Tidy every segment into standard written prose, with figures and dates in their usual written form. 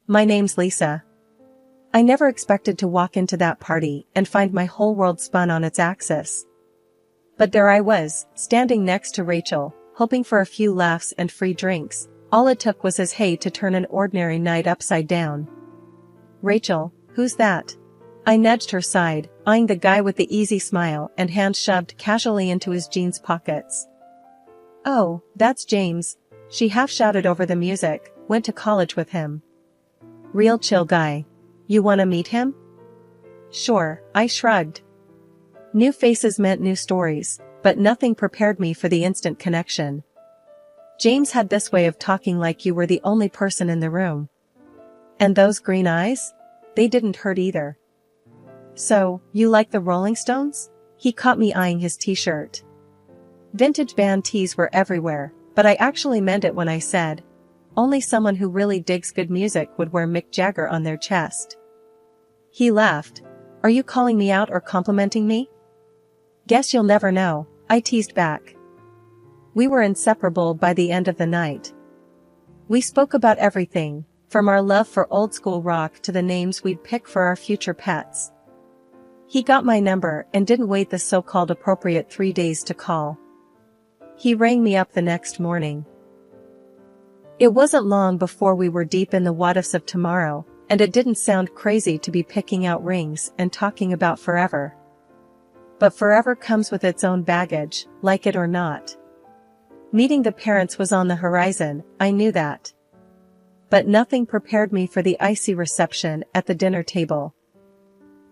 My name's Lisa. I never expected to walk into that party and find my whole world spun on its axis. But there I was, standing next to Rachel, hoping for a few laughs and free drinks. All it took was his hey to turn an ordinary night upside down. Rachel, who's that? I nudged her side, eyeing the guy with the easy smile and hands shoved casually into his jeans pockets. Oh, that's James. She half shouted over the music, went to college with him. Real chill guy. You wanna meet him? Sure, I shrugged. New faces meant new stories, but nothing prepared me for the instant connection. James had this way of talking like you were the only person in the room. And those green eyes? They didn't hurt either. So, you like the Rolling Stones? He caught me eyeing his t-shirt. Vintage band tees were everywhere, but I actually meant it when I said, only someone who really digs good music would wear Mick Jagger on their chest. He laughed. Are you calling me out or complimenting me? Guess you'll never know, I teased back. We were inseparable by the end of the night. We spoke about everything, from our love for old school rock to the names we'd pick for our future pets. He got my number and didn't wait the so-called appropriate 3 days to call. He rang me up the next morning. It wasn't long before we were deep in the what ifs of tomorrow, and it didn't sound crazy to be picking out rings and talking about forever. But forever comes with its own baggage, like it or not. Meeting the parents was on the horizon, I knew that. But nothing prepared me for the icy reception at the dinner table.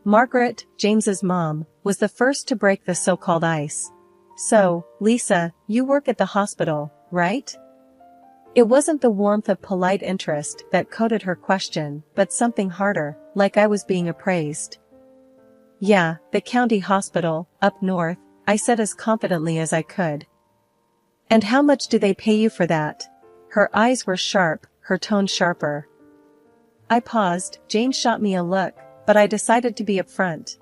Margaret, James's mom, was the first to break the so-called ice. So, Lisa, you work at the hospital, right? It wasn't the warmth of polite interest that coated her question, but something harder, like I was being appraised. Yeah, the county hospital, up north, I said as confidently as I could. And how much do they pay you for that? Her eyes were sharp, her tone sharper. I paused, Jane shot me a look, but I decided to be upfront.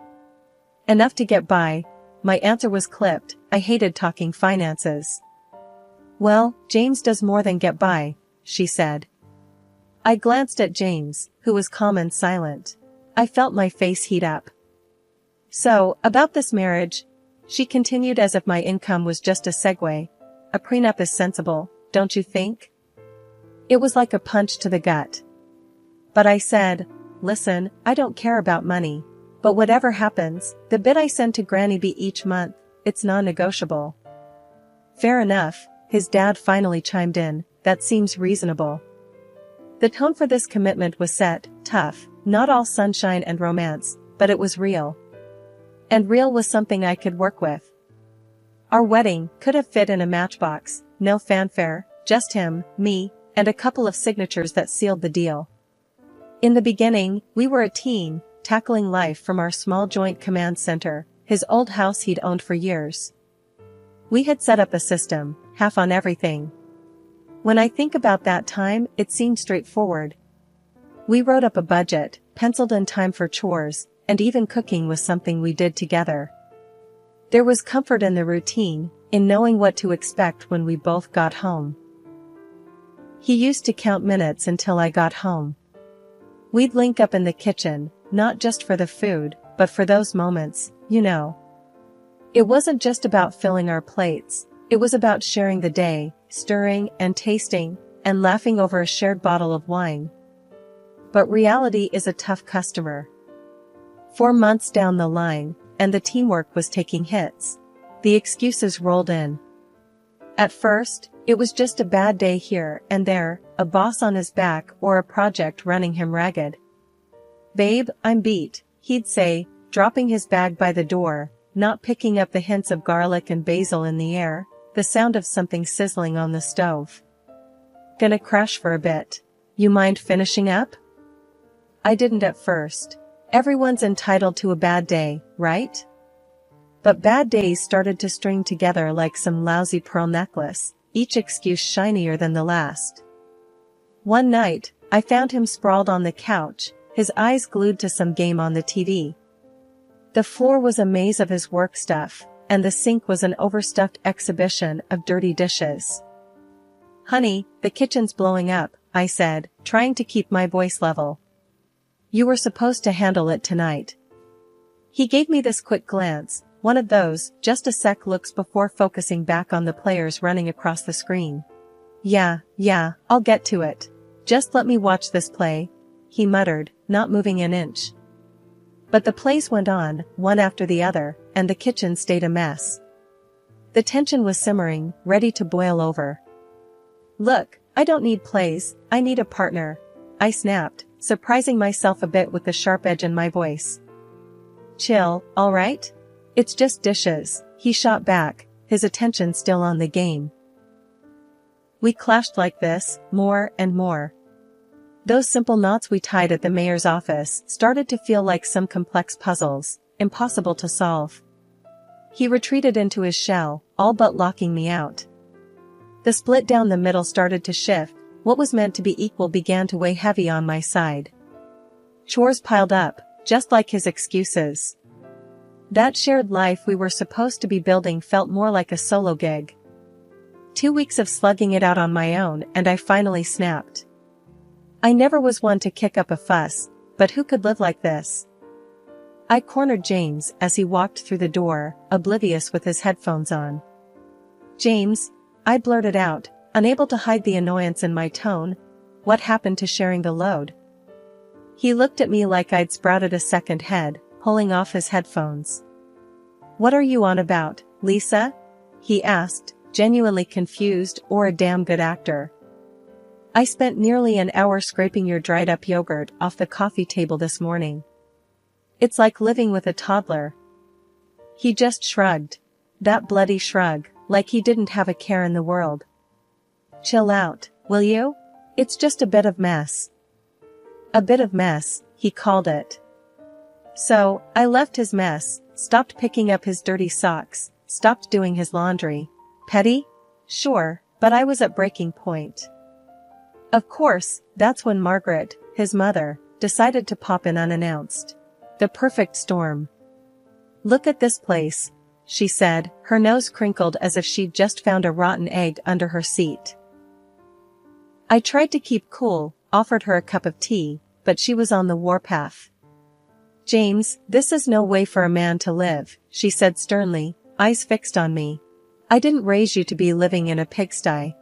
Enough to get by. My answer was clipped, I hated talking finances. Well, James does more than get by, she said. I glanced at James, who was calm and silent. I felt my face heat up. So, about this marriage, she continued as if my income was just a segue. A prenup is sensible, don't you think? It was like a punch to the gut. But I said, listen, I don't care about money. But whatever happens, the bit I send to Granny B each month, it's non-negotiable. Fair enough, his dad finally chimed in, that seems reasonable. The tone for this commitment was set, tough, not all sunshine and romance, but it was real. And real was something I could work with. Our wedding could have fit in a matchbox, no fanfare, just him, me, and a couple of signatures that sealed the deal. In the beginning, we were a team, tackling life from our small joint command center, his old house he'd owned for years. We had set up a system, half on everything. When I think about that time, it seemed straightforward. We wrote up a budget, penciled in time for chores, and even cooking was something we did together. There was comfort in the routine, in knowing what to expect when we both got home. He used to count minutes until I got home. We'd link up in the kitchen, not just for the food, but for those moments, you know. It wasn't just about filling our plates, it was about sharing the day, stirring and tasting, and laughing over a shared bottle of wine. But reality is a tough customer. 4 months down the line, and the teamwork was taking hits. The excuses rolled in. At first, it was just a bad day here and there, a boss on his back or a project running him ragged. Babe, I'm beat, he'd say, dropping his bag by the door, not picking up the hints of garlic and basil in the air, the sound of something sizzling on the stove. Gonna crash for a bit. You mind finishing up? I didn't at first. Everyone's entitled to a bad day, right? But bad days started to string together like some lousy pearl necklace, each excuse shinier than the last. One night, I found him sprawled on the couch, his eyes glued to some game on the TV. The floor was a maze of his work stuff, and the sink was an overstuffed exhibition of dirty dishes. Honey, the kitchen's blowing up, I said, trying to keep my voice level. You were supposed to handle it tonight. He gave me this quick glance, one of those, just a sec looks before focusing back on the players running across the screen. Yeah, I'll get to it. Just let me watch this play, he muttered, not moving an inch. But the plays went on, one after the other, and the kitchen stayed a mess. The tension was simmering, ready to boil over. Look, I don't need plays, I need a partner, I snapped, surprising myself a bit with the sharp edge in my voice. Chill, alright? It's just dishes, he shot back, his attention still on the game. We clashed like this, more and more. Those simple knots we tied at the mayor's office started to feel like some complex puzzles, impossible to solve. He retreated into his shell, all but locking me out. The split down the middle started to shift, what was meant to be equal began to weigh heavy on my side. Chores piled up, just like his excuses. That shared life we were supposed to be building felt more like a solo gig. 2 weeks of slugging it out on my own and I finally snapped. I never was one to kick up a fuss, but who could live like this? I cornered James as he walked through the door, oblivious with his headphones on. James, I blurted out, unable to hide the annoyance in my tone. What happened to sharing the load? He looked at me like I'd sprouted a second head, pulling off his headphones. What are you on about, Lisa? He asked, genuinely confused or a damn good actor. I spent nearly an hour scraping your dried up yogurt off the coffee table this morning. It's like living with a toddler. He just shrugged. That bloody shrug, like he didn't have a care in the world. Chill out, will you? It's just a bit of mess. A bit of mess, he called it. So, I left his mess, stopped picking up his dirty socks, stopped doing his laundry. Petty? Sure, but I was at breaking point. Of course, that's when Margaret, his mother, decided to pop in unannounced. The perfect storm. Look at this place, she said, her nose crinkled as if she'd just found a rotten egg under her seat. I tried to keep cool, offered her a cup of tea, but she was on the warpath. James, this is no way for a man to live, she said sternly, eyes fixed on me. I didn't raise you to be living in a pigsty.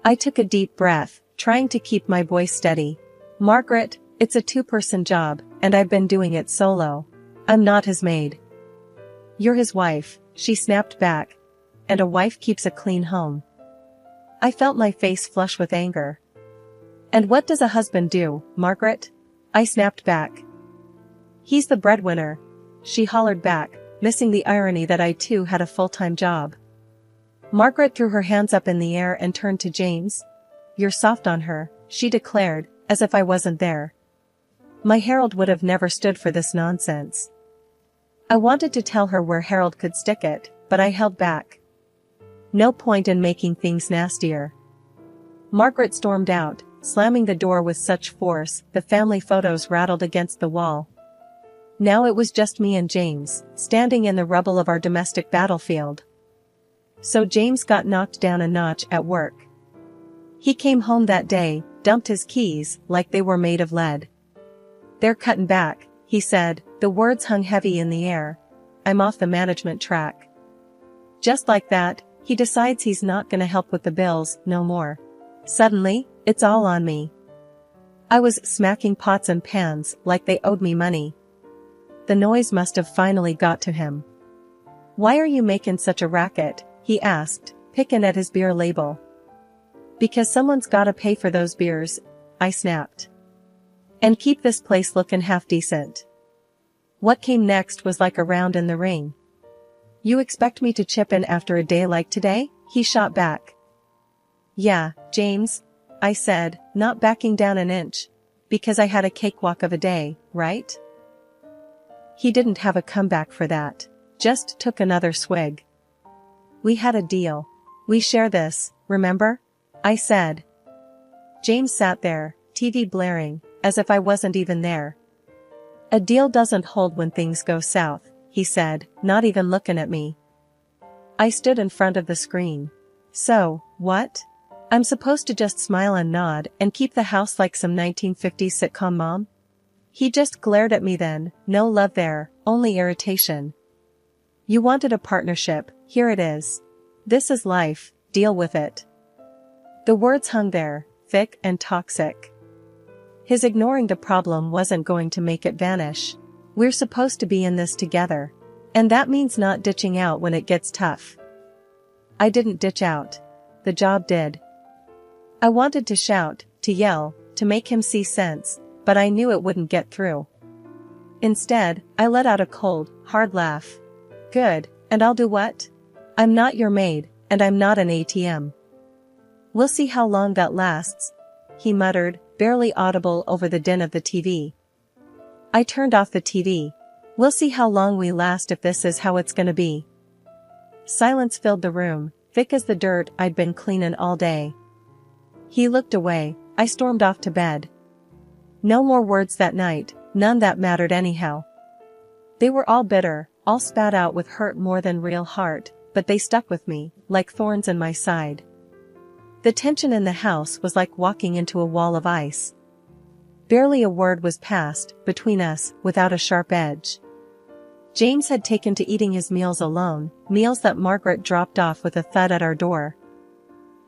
I took a deep breath, trying to keep my voice steady. Margaret, it's a two-person job, and I've been doing it solo. I'm not his maid. You're his wife, she snapped back. And a wife keeps a clean home. I felt my face flush with anger. And what does a husband do, Margaret? I snapped back. He's the breadwinner, she hollered back, missing the irony that I too had a full-time job. Margaret threw her hands up in the air and turned to James. You're soft on her, she declared, as if I wasn't there. My Harold would have never stood for this nonsense. I wanted to tell her where Harold could stick it, but I held back. No point in making things nastier. Margaret stormed out, slamming the door with such force, the family photos rattled against the wall. Now it was just me and James, standing in the rubble of our domestic battlefield. So James got knocked down a notch at work. He came home that day, dumped his keys, like they were made of lead. They're cutting back, he said, the words hung heavy in the air. I'm off the management track. Just like that, he decides he's not gonna help with the bills, no more. Suddenly, it's all on me. I was smacking pots and pans like they owed me money. The noise must have finally got to him. Why are you making such a racket? He asked, picking at his beer label. Because someone's gotta pay for those beers, I snapped. And keep this place looking half decent. What came next was like a round in the ring. You expect me to chip in after a day like today? He shot back. Yeah, James, I said, not backing down an inch. Because I had a cakewalk of a day, right? He didn't have a comeback for that. Just took another swig. We had a deal. We share this, remember? I said. James sat there, TV blaring, as if I wasn't even there. A deal doesn't hold when things go south, he said, not even looking at me. I stood in front of the screen. So, what? I'm supposed to just smile and nod and keep the house like some 1950s sitcom mom? He just glared at me then, no love there, only irritation. You wanted a partnership, here it is. This is life, deal with it. The words hung there, thick and toxic. His ignoring the problem wasn't going to make it vanish. We're supposed to be in this together. And that means not ditching out when it gets tough. I didn't ditch out. The job did. I wanted to shout, to yell, to make him see sense, but I knew it wouldn't get through. Instead, I let out a cold, hard laugh. Good, and I'll do what? I'm not your maid, and I'm not an ATM. We'll see how long that lasts, he muttered, barely audible over the din of the TV. I turned off the TV. We'll see how long we last if this is how it's gonna be. Silence filled the room, thick as the dirt I'd been cleaning all day. He looked away, I stormed off to bed. No more words that night, none that mattered anyhow. They were all bitter, all spat out with hurt more than real heart, but they stuck with me, like thorns in my side. The tension in the house was like walking into a wall of ice. Barely a word was passed between us without a sharp edge. James had taken to eating his meals alone, meals that Margaret dropped off with a thud at our door.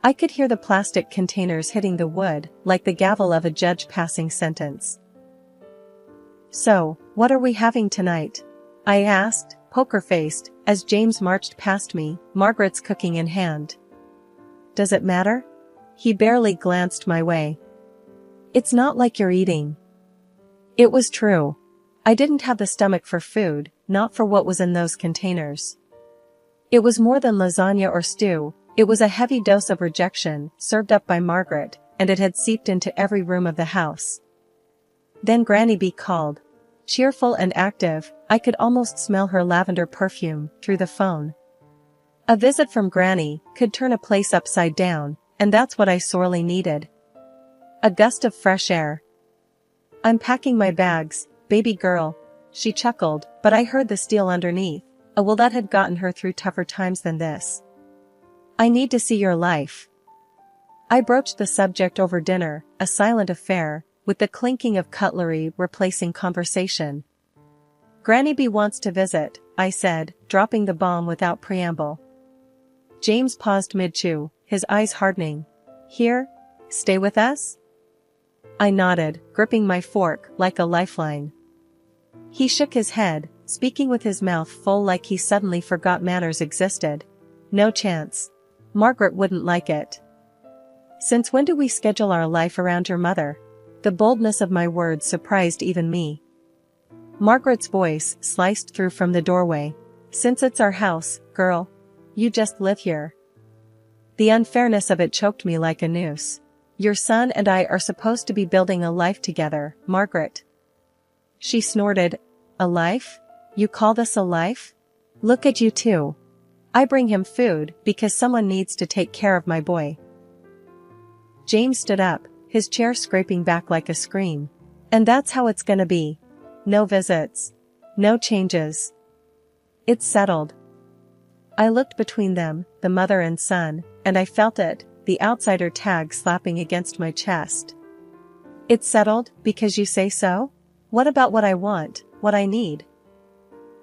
I could hear the plastic containers hitting the wood, like the gavel of a judge passing sentence. So, what are we having tonight? I asked, poker-faced, as James marched past me, Margaret's cooking in hand. Does it matter? He barely glanced my way. It's not like you're eating. It was true. I didn't have the stomach for food, not for what was in those containers. It was more than lasagna or stew, it was a heavy dose of rejection, served up by Margaret, and it had seeped into every room of the house. Then Granny B called. Cheerful and active, I could almost smell her lavender perfume through the phone. A visit from Granny could turn a place upside down, and that's what I sorely needed. A gust of fresh air. I'm packing my bags, baby girl, she chuckled, but I heard the steel underneath. Oh well, that had gotten her through tougher times than this. I need to see your life. I broached the subject over dinner, a silent affair, with the clinking of cutlery replacing conversation. Granny B wants to visit, I said, dropping the bomb without preamble. James paused mid-chew, his eyes hardening. Here? Stay with us? I nodded, gripping my fork like a lifeline. He shook his head, speaking with his mouth full like he suddenly forgot manners existed. No chance. Margaret wouldn't like it. Since when do we schedule our life around your mother? The boldness of my words surprised even me. Margaret's voice sliced through from the doorway. Since it's our house, girl. You just live here. The unfairness of it choked me like a noose. Your son and I are supposed to be building a life together, Margaret. She snorted. A life? You call this a life? Look at you two. I bring him food because someone needs to take care of my boy. James stood up, his chair scraping back like a scream. And that's how it's gonna be. No visits. No changes. It's settled. I looked between them, the mother and son, and I felt it, the outsider tag slapping against my chest. It's settled, because you say so? What about what I want, what I need?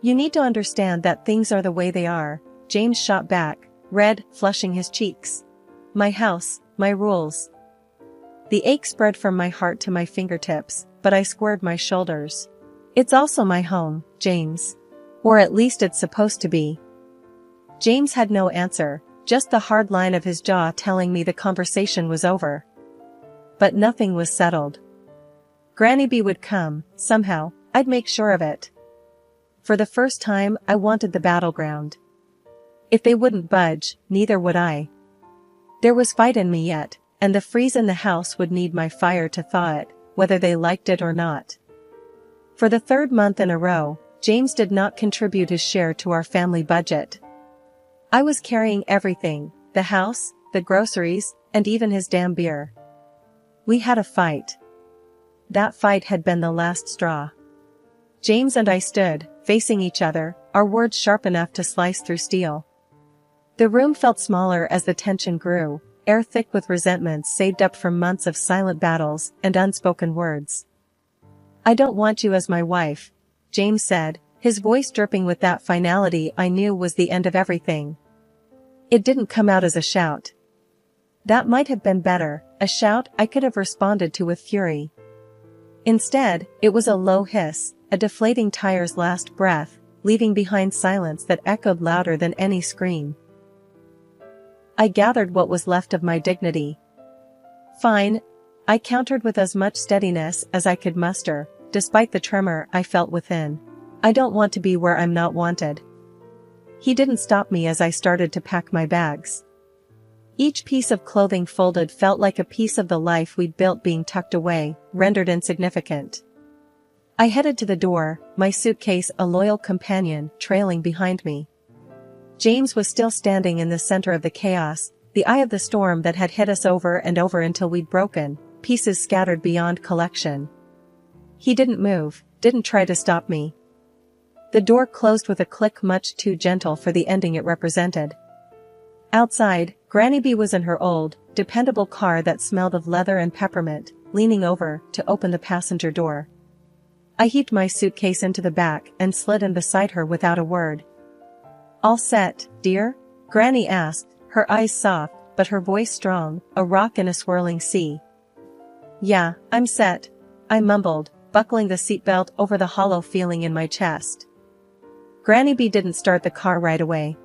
You need to understand that things are the way they are, James shot back, red, flushing his cheeks. My house, my rules. The ache spread from my heart to my fingertips, but I squared my shoulders. It's also my home, James. Or at least it's supposed to be. James had no answer, just the hard line of his jaw telling me the conversation was over. But nothing was settled. Granny B would come, somehow, I'd make sure of it. For the first time, I wanted the battleground. If they wouldn't budge, neither would I. There was fight in me yet, and the freeze in the house would need my fire to thaw it, whether they liked it or not. For the third month in a row, James did not contribute his share to our family budget. I was carrying everything, the house, the groceries, and even his damn beer. We had a fight. That fight had been the last straw. James and I stood, facing each other, our words sharp enough to slice through steel. The room felt smaller as the tension grew, air thick with resentments saved up from months of silent battles and unspoken words. "I don't want you as my wife," James said, his voice dripping with that finality I knew was the end of everything. It didn't come out as a shout. That might have been better, a shout I could have responded to with fury. Instead, it was a low hiss, a deflating tire's last breath, leaving behind silence that echoed louder than any scream. I gathered what was left of my dignity. "Fine," I countered with as much steadiness as I could muster, despite the tremor I felt within. "I don't want to be where I'm not wanted." He didn't stop me as I started to pack my bags. Each piece of clothing folded felt like a piece of the life we'd built being tucked away, rendered insignificant. I headed to the door, my suitcase a loyal companion trailing behind me. James was still standing in the center of the chaos, the eye of the storm that had hit us over and over until we'd broken, pieces scattered beyond collection. He didn't move, didn't try to stop me. The door closed with a click much too gentle for the ending it represented. Outside, Granny B was in her old, dependable car that smelled of leather and peppermint, leaning over to open the passenger door. I heaved my suitcase into the back and slid in beside her without a word. "All set, dear?" Granny asked, her eyes soft, but her voice strong, a rock in a swirling sea. "Yeah, I'm set," I mumbled, buckling the seatbelt over the hollow feeling in my chest. Granny B didn't start the car right away.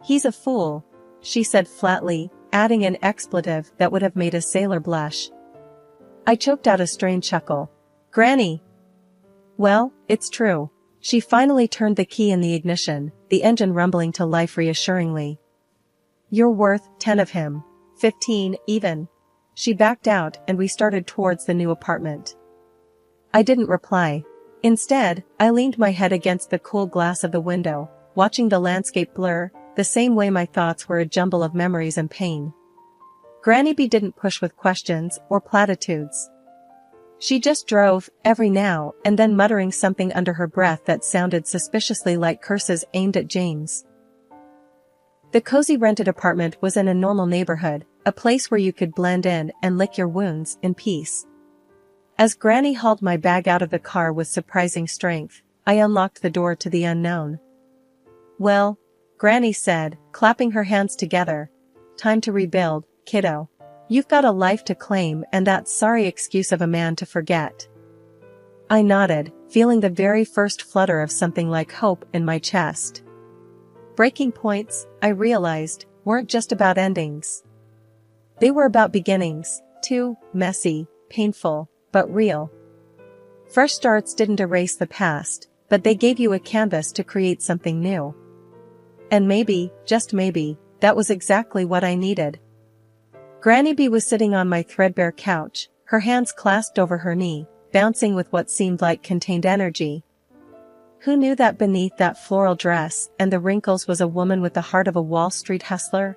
"He's a fool," she said flatly, adding an expletive that would have made a sailor blush. I choked out a strained chuckle. "Granny!" "Well, it's true." She finally turned the key in the ignition, the engine rumbling to life reassuringly. "You're worth 10 of him. 15, even." She backed out and we started towards the new apartment. I didn't reply. Instead, I leaned my head against the cool glass of the window, watching the landscape blur, the same way my thoughts were a jumble of memories and pain. Granny B didn't push with questions or platitudes. She just drove, every now and then muttering something under her breath that sounded suspiciously like curses aimed at James. The cozy rented apartment was in a normal neighborhood, a place where you could blend in and lick your wounds in peace. As Granny hauled my bag out of the car with surprising strength, I unlocked the door to the unknown. "Well," Granny said, clapping her hands together, "time to rebuild, kiddo. You've got a life to claim and that sorry excuse of a man to forget." I nodded, feeling the very first flutter of something like hope in my chest. Breaking points, I realized, weren't just about endings. They were about beginnings, too, messy, painful, but real. Fresh starts didn't erase the past, but they gave you a canvas to create something new. And maybe, just maybe, that was exactly what I needed. Granny B was sitting on my threadbare couch, her hands clasped over her knee, bouncing with what seemed like contained energy. Who knew that beneath that floral dress and the wrinkles was a woman with the heart of a Wall Street hustler?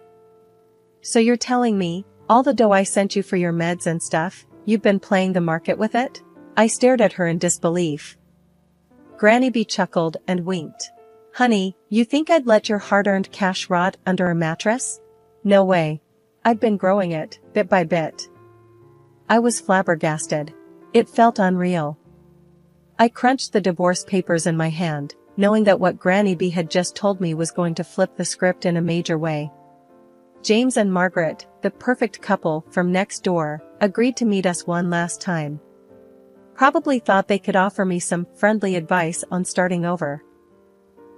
"So you're telling me, all the dough I sent you for your meds and stuff, you've been playing the market with it?" I stared at her in disbelief. Granny B chuckled and winked. "Honey, you think I'd let your hard-earned cash rot under a mattress? No way. I'd been growing it, bit by bit." I was flabbergasted. It felt unreal. I crunched the divorce papers in my hand, knowing that what Granny B had just told me was going to flip the script in a major way. James and Margaret, the perfect couple from next door, agreed to meet us one last time. Probably thought they could offer me some friendly advice on starting over.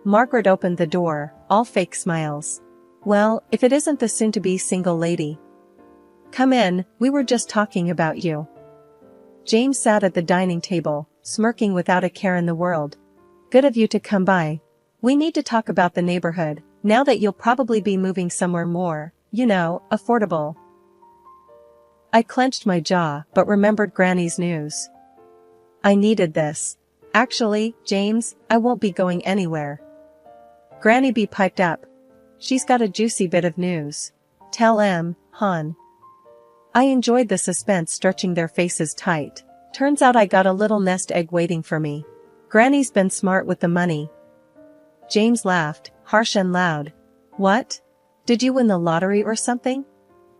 Margaret opened the door, all fake smiles. "Well, if it isn't the soon-to-be single lady. Come in, we were just talking about you." James sat at the dining table, smirking without a care in the world. "Good of you to come by. We need to talk about the neighborhood, now that you'll probably be moving somewhere more, affordable." I clenched my jaw, but remembered Granny's news. I needed this. "Actually, James, I won't be going anywhere." Granny B piped up. "She's got a juicy bit of news. Tell hon." I enjoyed the suspense stretching their faces tight. Turns out I got a little nest egg waiting for me. Granny's been smart with the money. James laughed, harsh and loud. "What? Did you win the lottery or something?"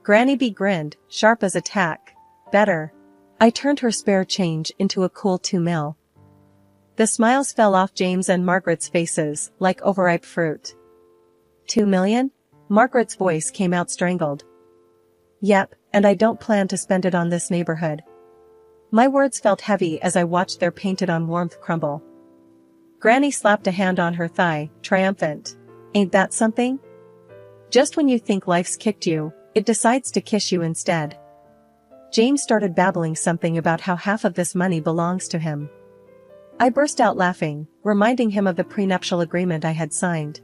Granny B grinned, sharp as a tack. Better. I turned her spare change into a cool 2 mil. The smiles fell off James and Margaret's faces, like overripe fruit. 2 million? Margaret's voice came out strangled. Yep, and I don't plan to spend it on this neighborhood. My words felt heavy as I watched their painted-on warmth crumble. Granny slapped a hand on her thigh, triumphant. Ain't that something? Just when you think life's kicked you, it decides to kiss you instead. James started babbling something about how half of this money belongs to him. I burst out laughing, reminding him of the prenuptial agreement I had signed.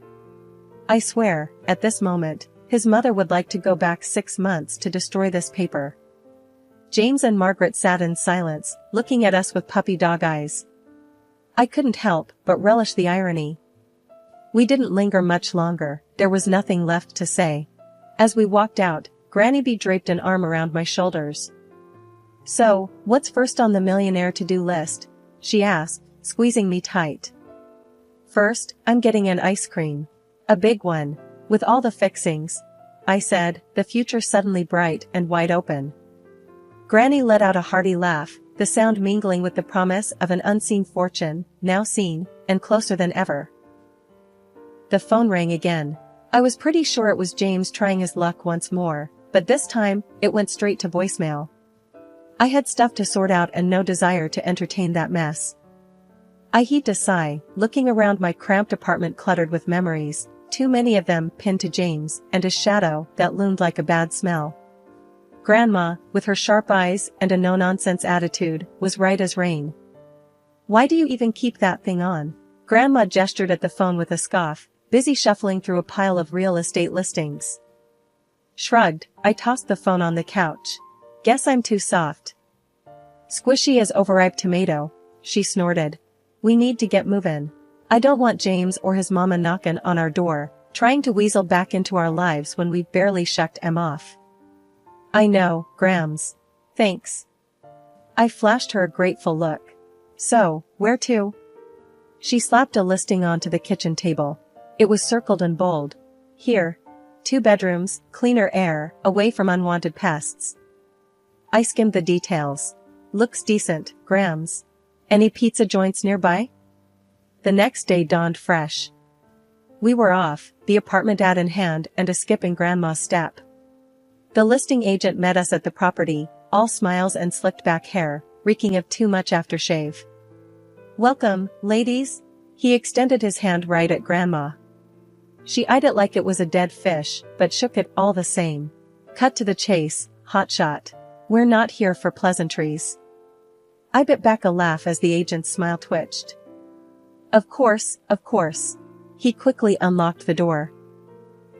I swear, at this moment, his mother would like to go back 6 months to destroy this paper. James and Margaret sat in silence, looking at us with puppy dog eyes. I couldn't help but relish the irony. We didn't linger much longer, there was nothing left to say. As we walked out, Granny B draped an arm around my shoulders. So, what's first on the millionaire to-do list? She asked, squeezing me tight. First, I'm getting an ice cream. A big one, with all the fixings, I said, the future suddenly bright and wide open. Granny let out a hearty laugh, the sound mingling with the promise of an unseen fortune, now seen, and closer than ever. The phone rang again. I was pretty sure it was James trying his luck once more, but this time, it went straight to voicemail. I had stuff to sort out and no desire to entertain that mess. I heaved a sigh, looking around my cramped apartment cluttered with memories, too many of them pinned to James and his shadow that loomed like a bad smell. Grandma, with her sharp eyes and a no-nonsense attitude, was right as rain. Why do you even keep that thing on? Grandma gestured at the phone with a scoff, busy shuffling through a pile of real estate listings. Shrugged, I tossed the phone on the couch. Guess I'm too soft. Squishy as overripe tomato, she snorted. We need to get moving. I don't want James or his mama knocking on our door, trying to weasel back into our lives when we've barely shucked em off. I know, Grams. Thanks. I flashed her a grateful look. So, where to? She slapped a listing onto the kitchen table. It was circled in bold. Here. 2 bedrooms, cleaner air, away from unwanted pests. I skimmed the details. Looks decent, Grams. Any pizza joints nearby? The next day dawned fresh. We were off, the apartment ad in hand and a skip in Grandma's step. The listing agent met us at the property, all smiles and slicked back hair, reeking of too much aftershave. Welcome, ladies. He extended his hand right at Grandma. She eyed it like it was a dead fish, but shook it all the same. Cut to the chase, hotshot. We're not here for pleasantries. I bit back a laugh as the agent's smile twitched. Of course, of course. He quickly unlocked the door.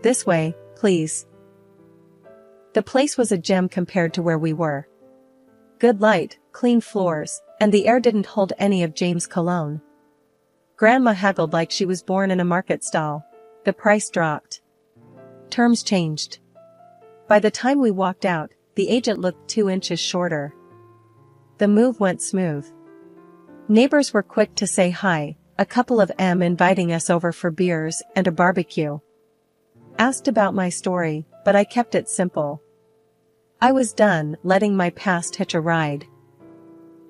This way, please. The place was a gem compared to where we were. Good light, clean floors, and the air didn't hold any of James' cologne. Grandma haggled like she was born in a market stall. The price dropped. Terms changed. By the time we walked out, the agent looked 2 inches shorter. The move went smooth. Neighbors were quick to say hi, a couple of them inviting us over for beers and a barbecue. Asked about my story, but I kept it simple. I was done letting my past hitch a ride.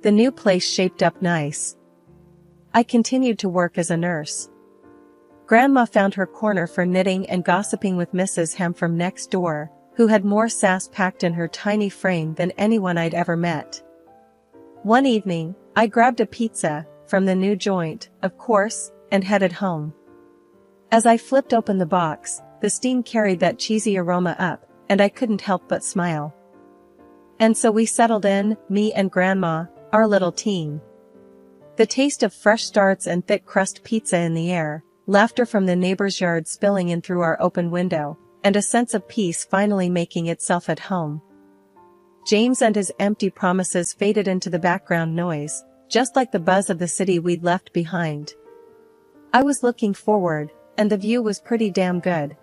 The new place shaped up nice. I continued to work as a nurse. Grandma found her corner for knitting and gossiping with Mrs. Hem from next door, who had more sass packed in her tiny frame than anyone I'd ever met. One evening, I grabbed a pizza, from the new joint, of course, and headed home. As I flipped open the box, the steam carried that cheesy aroma up, and I couldn't help but smile. And so we settled in, me and Grandma, our little team. The taste of fresh starts and thick crust pizza in the air, laughter from the neighbor's yard spilling in through our open window, and a sense of peace finally making itself at home. James and his empty promises faded into the background noise, just like the buzz of the city we'd left behind. I was looking forward, and the view was pretty damn good.